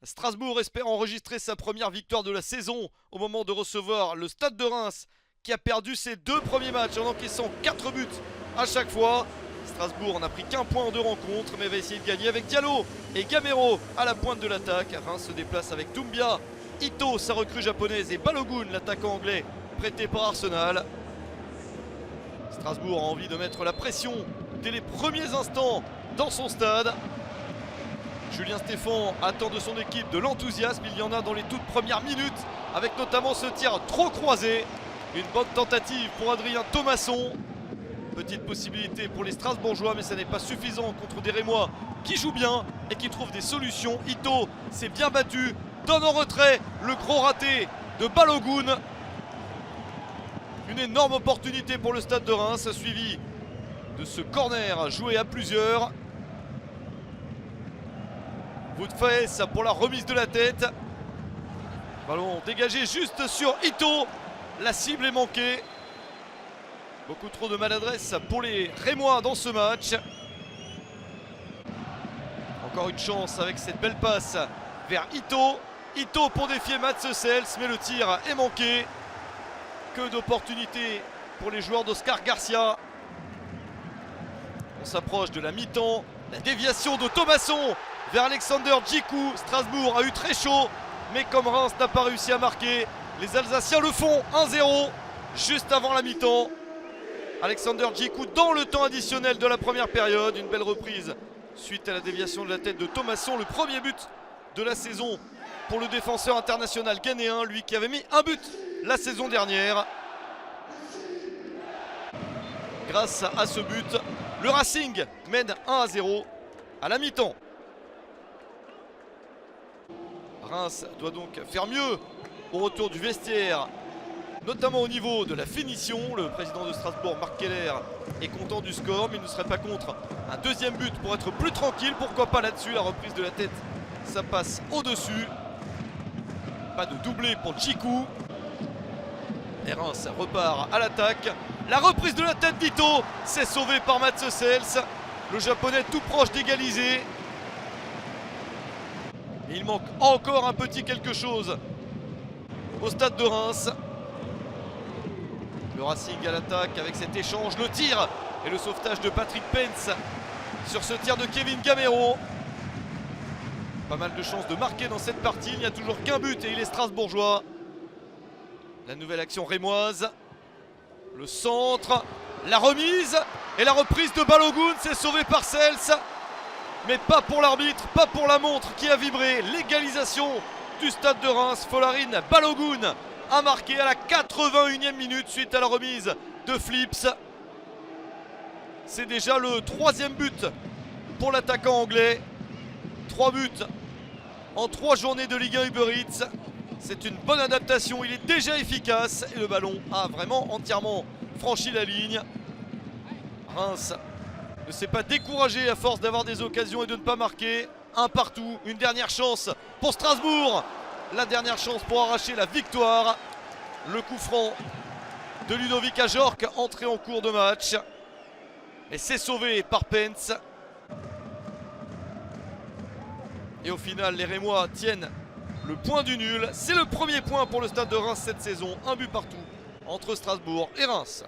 Strasbourg espère enregistrer sa première victoire de la saison au moment de recevoir le Stade de Reims qui a perdu ses 2 premiers matchs en encaissant 4 buts à chaque fois. Strasbourg n'a pris qu'un point en 2 rencontres mais va essayer de gagner avec Diallo et Gamero à la pointe de l'attaque. Reims se déplace avec Doumbia, Ito, sa recrue japonaise, et Balogun, l'attaquant anglais prêté par Arsenal. Strasbourg a envie de mettre la pression dès les premiers instants dans son stade. Julien Stéphan attend de son équipe de l'enthousiasme, il y en a dans les toutes premières minutes, avec notamment ce tir trop croisé. Une bonne tentative pour Adrien Thomasson. Petite possibilité pour les Strasbourgeois, mais ça n'est pas suffisant contre des Rémois qui jouent bien et qui trouvent des solutions. Ito s'est bien battu, donne en retrait le gros raté de Balogun. Une énorme opportunité pour le Stade de Reims, suivi de ce corner joué à plusieurs. Woodface pour la remise de la tête. Ballon dégagé juste sur Ito. La cible est manquée. Beaucoup trop de maladresse pour les Rémois dans ce match. Encore une chance avec cette belle passe vers Ito. Ito pour défier Mats Sels, mais le tir est manqué. Que d'opportunités pour les joueurs d'Oscar Garcia. On s'approche de la mi-temps. La déviation de Thomasson vers Alexander Djikou. Strasbourg a eu très chaud, mais comme Reims n'a pas réussi à marquer, les Alsaciens le font 1-0 juste avant la mi-temps. Alexander Djikou dans le temps additionnel de la première période. Une belle reprise suite à la déviation de la tête de Thomasson. Le premier but de la saison pour le défenseur international ghanéen, lui qui avait mis un but la saison dernière. Grâce à ce but, le Racing mène 1-0 à la mi-temps. Reims doit donc faire mieux au retour du vestiaire, notamment au niveau de la finition. Le président de Strasbourg, Marc Keller, est content du score, mais il ne serait pas contre un deuxième but pour être plus tranquille. Pourquoi pas là-dessus? La reprise de la tête, ça passe au-dessus. Pas de doublé pour Djikou. Et Reims repart à l'attaque. La reprise de la tête d'Ito, c'est sauvé par Mats Sels. Le japonais tout proche d'égaliser. Il manque encore un petit quelque chose au stade de Reims. Le Racing à l'attaque avec cet échange, le tir et le sauvetage de Patrick Pence sur ce tir de Kevin Gamero. Pas mal de chances de marquer dans cette partie. Il n'y a toujours qu'un but et il est strasbourgeois. La nouvelle action rémoise. Le centre, la remise et la reprise de Balogun. C'est sauvé par Sels. Mais pas pour l'arbitre, pas pour la montre qui a vibré. L'égalisation du stade de Reims. Folarin Balogun a marqué à la 81e minute suite à la remise de Flips. C'est déjà le 3e but pour l'attaquant anglais. 3 buts en 3 journées de Ligue 1 Uber Eats. C'est une bonne adaptation, il est déjà efficace et le ballon a vraiment entièrement franchi la ligne. Reims ne s'est pas découragé à force d'avoir des occasions et de ne pas marquer. Un partout, une dernière chance pour Strasbourg. La dernière chance pour arracher la victoire. Le coup franc de Ludovic Ajorc, entré en cours de match. Et c'est sauvé par Pence. Et au final, les Rémois tiennent le point du nul. C'est le premier point pour le Stade de Reims cette saison. Un but partout entre Strasbourg et Reims.